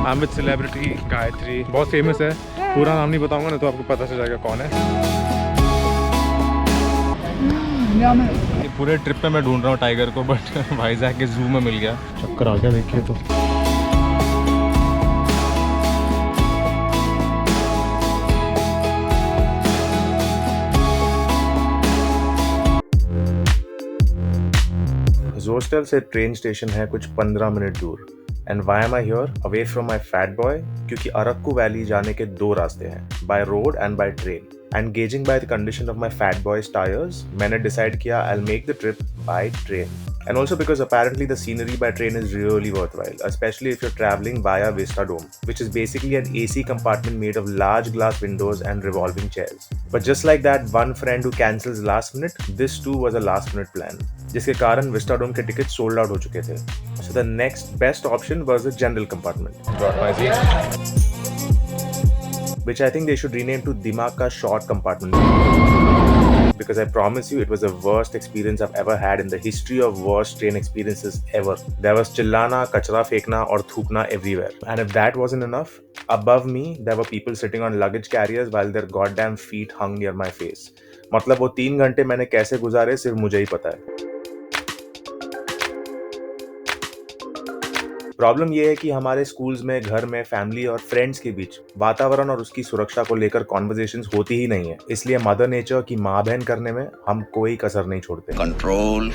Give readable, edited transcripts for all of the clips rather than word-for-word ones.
I'm with celebrity Gayatri, बहुत famous है, पूरा नाम नहीं बताऊंगा ना तो आपको पता चल जाएगा कौन है। ये पूरे ट्रिप पे मैं ढूंढ रहा हूँ टाइगर को, बट वाइजैक के जू में मिल गया। चक्कर आ गया देखिए तो। जोस्टल से ट्रेन स्टेशन है कुछ 15 मिनट दूर। And why am I here away from my fat boy? क्योंकि अरक्कू वैली जाने के 2 रास्ते हैं, by road and by train. And gauging by the condition of my fat boy's tyres, मैंने डिसाइड किया I will make the trip by train. And also because apparently the scenery by train is really worthwhile, especially if you're traveling via Vista Dome, which is basically an AC compartment made of large glass windows and revolving chairs. But just like that one friend who cancels last minute, this too was a last minute plan, जिसके कारण Vista Dome के tickets sold out हो चुके थे. So the next best option was the general compartment, which I think they should rename to Dimag Ka short compartment. Because I promise you, it was the worst experience I've ever had in the history of worst train experiences ever. There was chillana, kachra fekna और थूकना everywhere. And if that wasn't enough, above me, there were people sitting on luggage carriers while their goddamn feet hung near my face. मतलब वो 3 घंटे मैंने कैसे गुजारे सिर्फ मुझे ही पता है। प्रॉब्लम यह है कि हमारे स्कूल्स में, घर में, फैमिली और फ्रेंड्स के बीच वातावरण और उसकी सुरक्षा को लेकर कॉन्वर्सेशंस होती ही नहीं है। इसलिए मदर नेचर की माँ बहन करने में हम कोई कसर नहीं छोड़ते। कंट्रोल।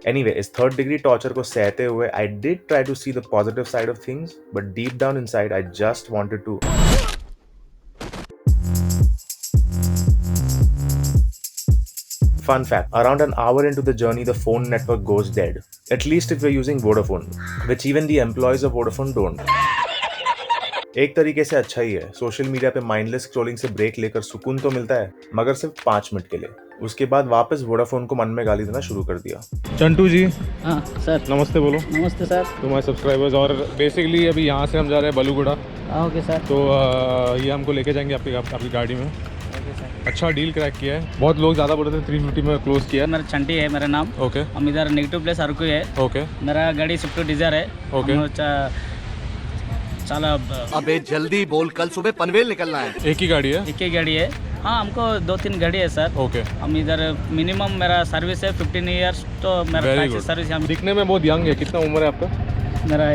एनीवे, इस 3rd डिग्री टॉर्चर को सहते हुए I did try to see the positive side of things, but deep down inside I just wanted to. Fun fact, around an hour into the journey, the phone network goes dead. At least if you're using Vodafone, which even the employees of Vodafone don't. एक तरीके से अच्छा ही है। Social media पे mindless scrolling से break लेकर सुकून तो मिलता है, मगर सिर्फ 5 मिनट के लिए। उसके बाद वापस वोडाफोन को मन में गाली देना शुरू कर दिया। चंटू जी। हाँ सर। नमस्ते बोलो। नमस्ते सर। तुम्हारे सब्सक्राइबर्स, और बेसिकली अभी यहाँ से हम जा रहे हैं बलुगुड़ा। Okay sir. तो ये हमको लेके जाएंगे आपकी गाड़ी में। अच्छा डील क्रैक किया है। बहुत लोग ज़्यादा बोल रहे थे 350 में क्लोज किया है। मेरा चंटी है मेरा नाम। ओके। हम इधर नेगेटिव प्लेस अरकू है। ओके। मेरा गाड़ी स्विफ्ट डिजायर है। ओके। चला अबे जल्दी बोल, कल सुबह पनवेल निकलना है। एक ही गाड़ी है? एक ही गाड़ी है। हाँ, हमको 2-3 गाड़ी है सर। ओके। हम इधर मिनिमम मेरा सर्विस है 15 ईयर्स, तो मेरा टैक्सी सर्विस। हम दिखने में बहुत यंग है। कितना उम्र है आपका? मेरा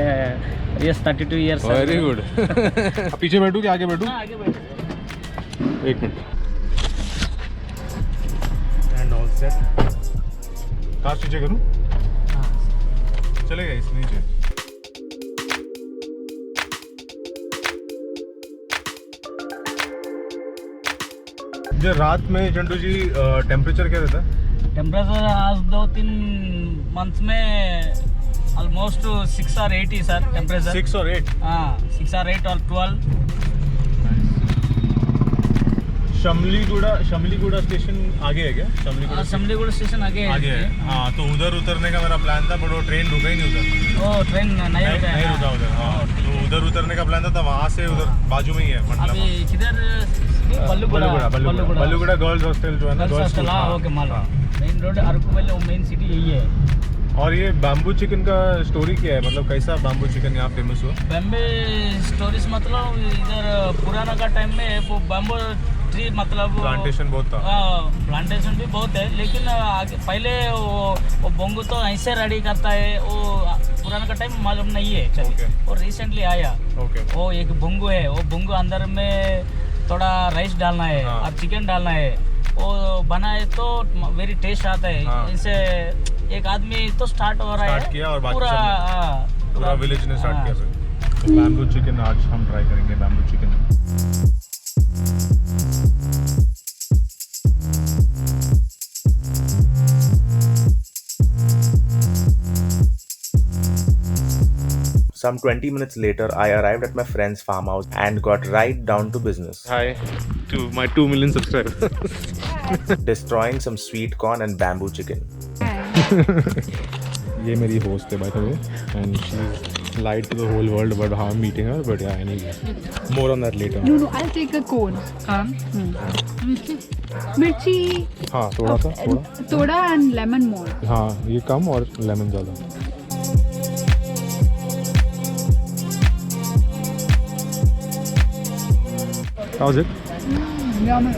यस 32 ईयर्स। Very good. पीछे बैठूँ कि आगे बैठूँ? आगे बैठो। 1 minute. And all set. Car नीचे करूँ? चलेगा इस नीचे। जो रात में चंटू जी टेम्परेचर क्या रहता है? टेम्परेचर आज 2-3 मंथ में ऑलमोस्ट 6 और 8 ही सर टेम्परेचर। 6 और 8? हाँ, 6 और 8 और 12। शमलीगुड़ा स्टेशन आगे है क्या? शमलीगुड़ा स्टेशन आगे है। हाँ, तो उधर उतरने का मेरा प्लान था, बट वो ट्रेन रुका ही नहीं उधर। ओ, ट्रेन नहीं रुका उधर। हाँ, तो उधर उतरने का प्लान था, वहाँ से उधर बाजू में ही है। अभी किधर? बलुगुड़ा गर्ल्स हॉस्टल जो है ना, गर्ल्स स्कूल। ओके, मालूम। मेन रोड अरकू वाले मेन सिटी यही है। और ये बैम्बू चिकन का स्टोरी क्या है? मतलब कैसा बैम्बू चिकन यहाँ फेमस हुआ? बैम्बे स्टोरीज मतलब इधर पुराना का टाइम में वो बैम्बू ट्री मतलब प्लांटेशन बहुत था। प्लांटेशन भी बहुत है, लेकिन आगे पहले वो बंगू तो ऐसे रेडी करता है, वो पुराना का टाइम मालूम नहीं है। चलिए, वो रिसेंटली आया। वो एक बंगू है, वो बंगू अंदर में थोड़ा राइस डालना है और चिकन डालना है, वो बनाए तो वेरी टेस्ट आता है। इसे एक आदमी तो स्टार्ट हो रहा है किया और पूरा विलेज ने स्टार्ट किया सर। बैम्बू चिकन आज हम ट्राई करेंगे। Bamboo chicken Some 20 minutes later, I arrived at my friend's farmhouse and got right down to business. Hi to my 2 million subscribers. Destroying some sweet corn and bamboo chicken. ये मेरी host है by the way, and she lied to the whole world about how I'm meeting her. But yeah, anyway, more on that later. No, I'll take a cone. मिर्ची। हाँ, थोड़ा and lemon more. हाँ, ये कम और lemon ज़्यादा। How's it? Yummy.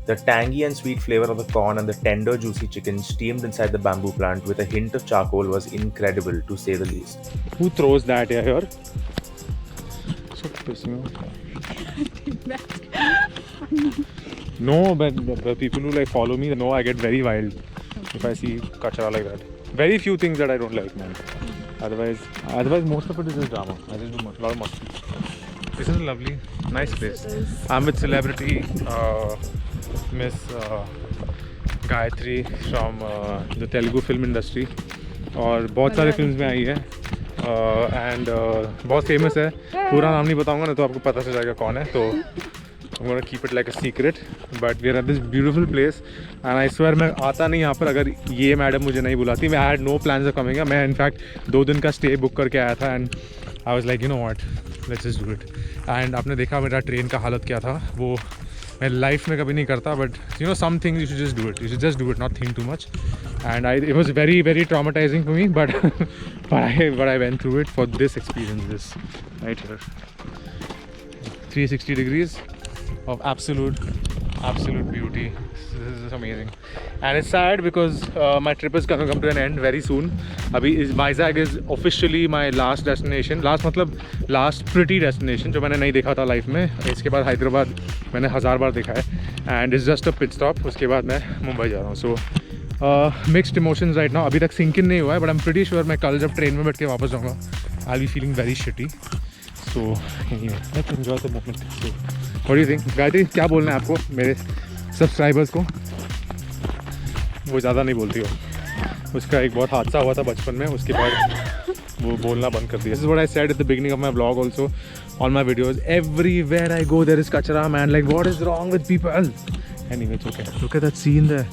The tangy and sweet flavor of the corn and the tender, juicy chicken steamed inside the bamboo plant with a hint of charcoal was incredible, to say the least. Who throws that here? So pissing off. No, but the people who like follow me, they know I get very wild if I see kachara like that. Very few things that I don't like, man. Otherwise most of it is just drama. I just do a lot of muscle. This is a lovely, nice place. I'm with celebrity Miss Gayatri from the Telugu film industry. और बहुत सारे films में आई है and बहुत famous है. पूरा नाम नहीं बताऊंगा ना तो आपको पता चल जाएगा कौन है. तो I'm gonna keep it like a secret, but we are at this beautiful place and I swear मैं आता नहीं यहाँ पर अगर ये मैडम मुझे नहीं बुलाती. मैं I had no plans of coming. मैं इनफैक्ट 2 दिन का स्टे बुक करके आया था and I was like, you know what, let's just do it. And आपने देखा मेरा ट्रेन का हालत क्या था. वो मैं लाइफ में कभी नहीं करता, but you know some things you should just do it. You should just do it, not think too much. And it was very very traumatizing for me, but I went through it for this experience. This right here, 360 degrees of absolute beauty. This is amazing, and it's sad because my trip is gonna come to an end very soon. Abhi Vizag is officially my last destination. Last मतलब last pretty destination जो मैंने नहीं देखा था life में. इसके बाद हैदराबाद मैंने 1000 बार देखा है and it's just a pit stop. उसके बाद मैं मुंबई जा रहा हूँ. So mixed emotions right now. अभी तक sink in नहीं हुआ है, but I'm pretty sure मैं कल जब ट्रेन में बैठ के वापस जाऊँगा I'll be feeling very shitty. So anyway, let's enjoy the moment. So, what do you think? Gayatri क्या बोलना है आपको मेरे सब्सक्राइबर्स को? वो ज़्यादा नहीं बोलती हो. उसका एक बहुत हादसा हुआ था बचपन में, उसके बाद वो बोलना बंद कर दिया. This is what I said at the beginning of my vlog also, on my videos. Everywhere I go there is kachara, man. Like what is wrong with people? Anyway, it's okay. Look at that scene there.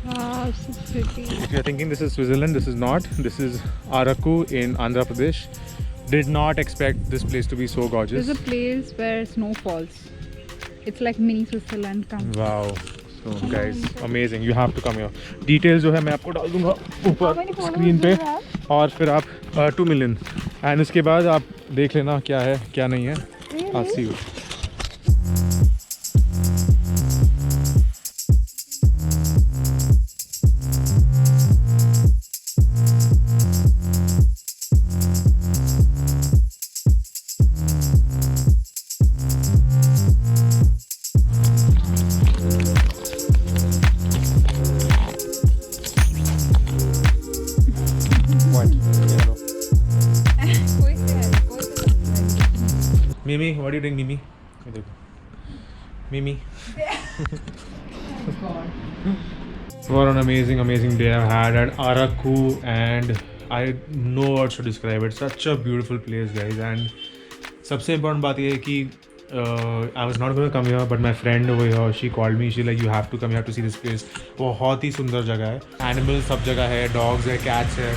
Wow, so pretty. If you're thinking this is Switzerland, this is not. This is Araku in Andhra Pradesh. Did not expect this place to be so gorgeous. There's a place where snow falls. It's like mini Switzerland. Come. Wow. So guys, amazing. You have to come here. Details जो है मैं आपको डाल दूँगा ऊपर screen पे और फिर आप 2 million and उसके बाद आप देख लेना क्या है क्या नहीं है. I'll see you. Mimi, what do you think, Mimi? Mimi. What an amazing day I've had at Araku, and I know words to describe it. Such a beautiful place, guys. And सबसे important बात ये है कि I was not going to come here, but my friend over here, she called me. She like, you have to come, you have to see this place. बहुत ही सुंदर जगह है. Animals सब जगह है, dogs है, cats है.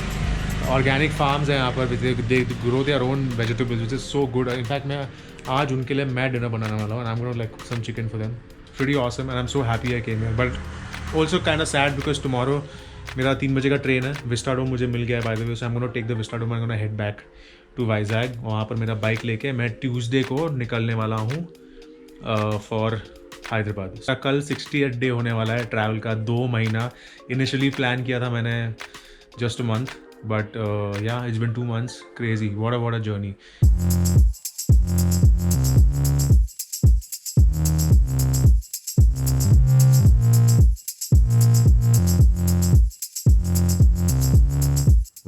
Organic farms हैं यहाँ पर. They grow their own vegetables, which is so good. In fact, मैं आज उनके लिए मैं dinner बनाने वाला हूँ, and I'm going to like cook some chicken for them. Pretty awesome, and I'm so happy I came here. But also kind of sad because tomorrow मेरा 3 बजे का ट्रेन है. Vistadome मुझे मिल गया है by the way, so I'm going to take the Vistadome. I'm going to head back to Vizag. वहाँ पर मेरा बाइक लेके मैं Tuesday को निकलने वाला हूँ for हैदराबाद. कल 68 डे होने वाला है ट्रैवल का. 2 महीना इनिशियली प्लान किया था मैंने, just a month. But yeah, it's been 2 months. Crazy. What a journey.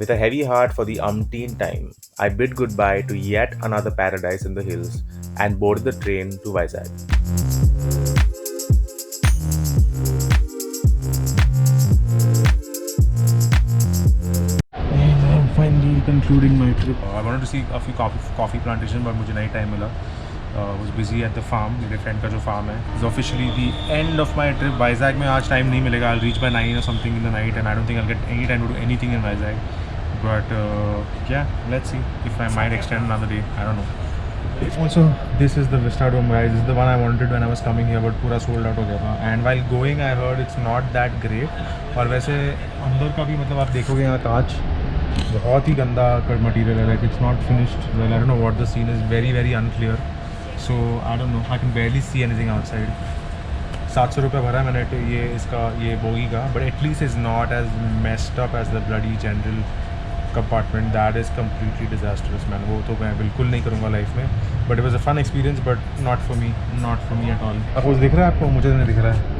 With a heavy heart for the umpteenth time, I bid goodbye to yet another paradise in the hills and boarded the train to Vizag. Finally concluding my trip. I wanted to see a few coffee plantation, but मुझे नहीं time मिला. Was busy at the farm. मेरे friend का जो farm है. It's officially the end of my trip. Vizag में आज time नहीं मिलेगा. I'll reach by 9 or something in the night, and I don't think I'll get any time to do anything in Vizag. But yeah, let's see if I might extend another day. I don't know. Also, this is the Vistadome, guys. This is the one I wanted when I was coming here, but पूरा sold out हो गया था. And while going, I heard it's not that great. और वैसे अंदर का भी मतलब आप देखोगे यहाँ कांच बहुत ही गंदा मटीरियल है. Like it's not finished well. I don't know what the scene is. Very unclear. So I don't no, I can barely see anything outside. 700 रुपये भरा है मैंने ये इसका ये बोगी का, but at least is not as messed up as the bloody general compartment. That is completely disastrous man. वो तो मैं बिल्कुल नहीं करूँगा लाइफ में. But it was a fun experience, but not for me at all. अब दिख रहा है आपको? मुझे नहीं दिख रहा है.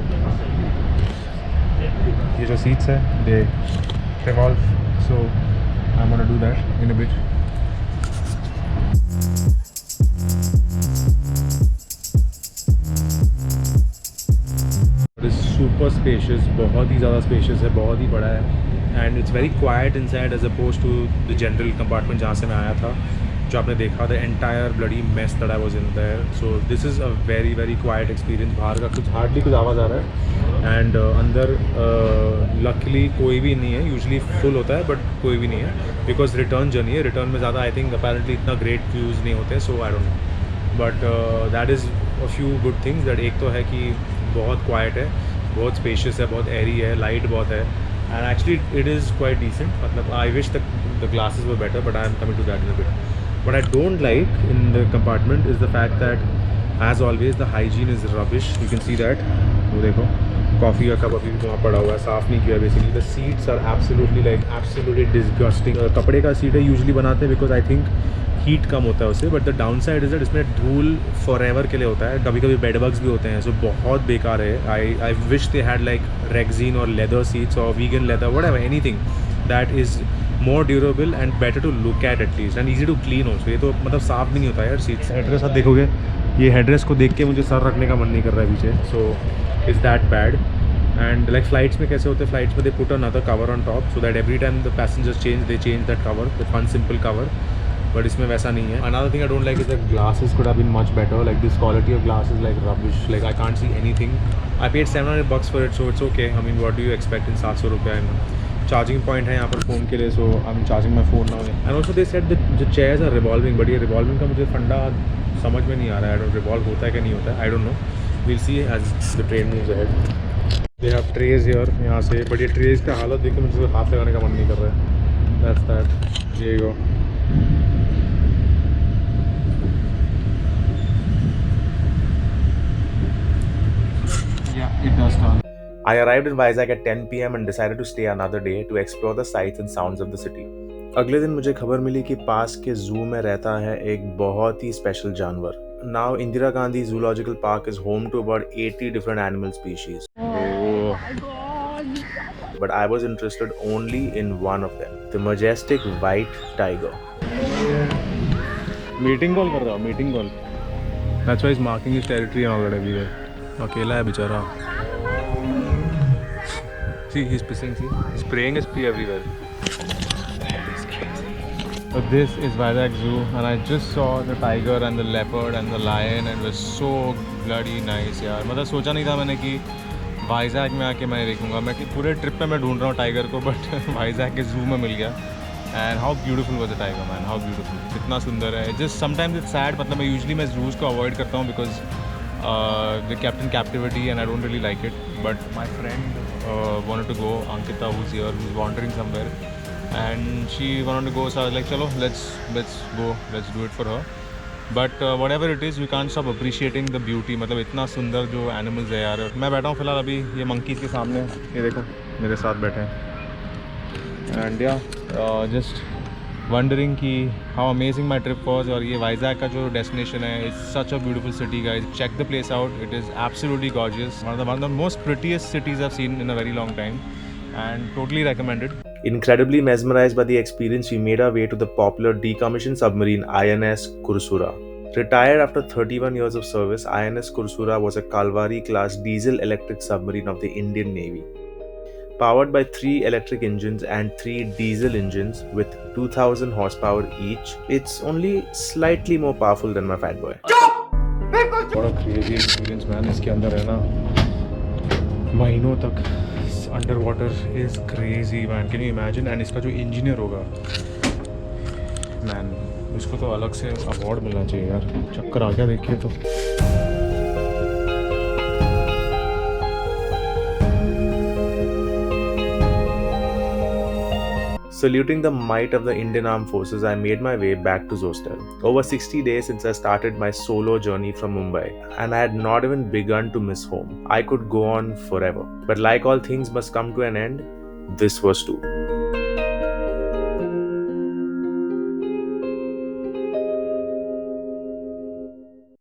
ये जो सीट्स है दे revolve, so I'm gonna do that in a bit. It is super spacious, बहुत ही ज़्यादा spacious है, बहुत ही बड़ा है. And it's very quiet inside as opposed to the general compartment जहाँ से मैं आया था, जो आपने देखा. the entire bloody mess that I was in there. So this is a very very quiet experience. बाहर का कुछ hardly कुछ आवाज़ आ रहा है. एंड अंदर लकीली कोई भी नहीं है. यूजली फुल होता है बट कोई भी नहीं है, बिकॉज रिटर्न जर्नी है. रिटर्न में ज़्यादा आई थिंक अपेरेंटली इतना ग्रेट व्यूज़ नहीं होते. So I don't know, but that is a few good things. दैट एक तो है कि बहुत क्वाइट है, बहुत स्पेशियस है, बहुत एरी है, लाइट बहुत है. And actually it is quite decent. मतलब I wish the glasses were better, but I am coming to that in a bit. What I don't like in the compartment is the fact that, as always, the hygiene is rubbish. You can see that. वो देखो, coffee का cup अभी भी वहाँ पड़ा हुआ है, साफ़ नहीं किया. Basically the seats are absolutely disgusting. कपड़े का सीट है यूजुअली बनाते हैं because I think हीट कम होता है उससे. But the down side is that इसमें धूल फॉरएवर के लिए होता है. कभी कभी बेड बग्स भी होते हैं. सो बहुत बेकार है. I wish they had like Rexin और लेदर सीट्स और vegan leather, whatever, anything that is more durable and better to look at least and easy to clean also. ये तो मतलब साफ भी नहीं होता यार सीट्स. हेडरेस्ट आप देखोगे, ये हेडरेस्ट को देख के मुझे सर रखने का मन नहीं कर रहा है पीछे. So is that bad. And like flights में कैसे होते हैं, फ्लाइट्स में they put another cover on top so that every time the passengers change that cover with one simple cover. But इसमें वैसा नहीं है. Another thing I don't like is the glasses could have been much better. Like this quality of glass is like rubbish. Like I can't see anything. I paid $700 for it, so it's okay. I mean what do you expect in 700 रुपये. Charging point है यहाँ पर phone के लिए. So I am charging my phone now. And also they said the chairs are revolving, but ये revolving का मुझे फंडा समझ में नहीं आ रहा है. रिवॉल्व होता है कि नहीं होता है, I don't know. We'll see as the train moves ahead. They have trays here यहाँ से, बट ये ट्रेज का हालत देख के मुझे हाथ लगाने का मन नहीं कर रहा है. That's that. ये गो. Yeah, it does turn. I arrived in Vizag at 10 p.m. and decided to stay another day to explore the sights and sounds of the city. अगले दिन मुझे खबर मिली कि पास के जू में रहता है एक बहुत ही स्पेशल जानवर. Now Indira Gandhi Zoological Park is home to about 80 different animal species. But I was interested only in one of them, the majestic white tiger. Meeting call कर रहा हूँ, meeting call. That's why he's marking his territory everywhere. अकेला है बेचारा. See, he's pissing. See, he's spraying his pee everywhere. It's crazy. So this is Vizag Zoo, and I just saw the tiger and the leopard and the lion, and it was so bloody nice यार. मतलब सोचा नहीं था मैंने कि वाइजैग में आके मैं देखूंगा. मैं कि पूरे ट्रिप पे मैं ढूंढ रहा हूँ टाइगर को, बट वाइजैग के जू में मिल गया. And how beautiful was the tiger man, how beautiful. कितना सुंदर है. Just sometimes it's sad. मतलब मैं यूजुअली मैं जूज़ को अवॉइड करता हूँ because they kept in captivity and I don't really like it. But my friend wanted to go, Ankita, who's here, who's wandering somewhere, and she wanted to go, so I was like, chalo, let's go, let's do it for her. But whatever it is, you can't stop appreciating the beauty. मतलब इतना सुंदर जो animals है यार. मैं बैठा हूँ फिलहाल अभी ये monkeys के सामने. ये देखो मेरे साथ बैठे हैं. And yeah, just wondering कि how amazing my trip was. और ये वाइजैग का जो destination है, it's such a beautiful city guys. Check the place out. It is absolutely gorgeous. One of the most prettiest cities I've seen in a very long time, and totally recommended. Incredibly mesmerized by the experience, we made our way to the popular decommissioned submarine INS Kursura. Retired after 31 years of service, INS Kursura was a Kalvari class diesel electric submarine of the Indian Navy. Powered by 3 electric engines and 3 diesel engines with 2000 horsepower each, it's only slightly more powerful than my Fat Boy. What a crazy experience man. इसके अंदर है ना महीनों तक under water is crazy man. Can you imagine. And इसका जो engineer होगा man, उसको तो अलग से अवार्ड मिलना चाहिए यार. चक्कर आ गया देखिए तो. Saluting the might of the Indian Armed Forces, I made my way back to Zostel. Over 60 days since I started my solo journey from Mumbai, and I had not even begun to miss home. I could go on forever. But like all things must come to an end, this was too.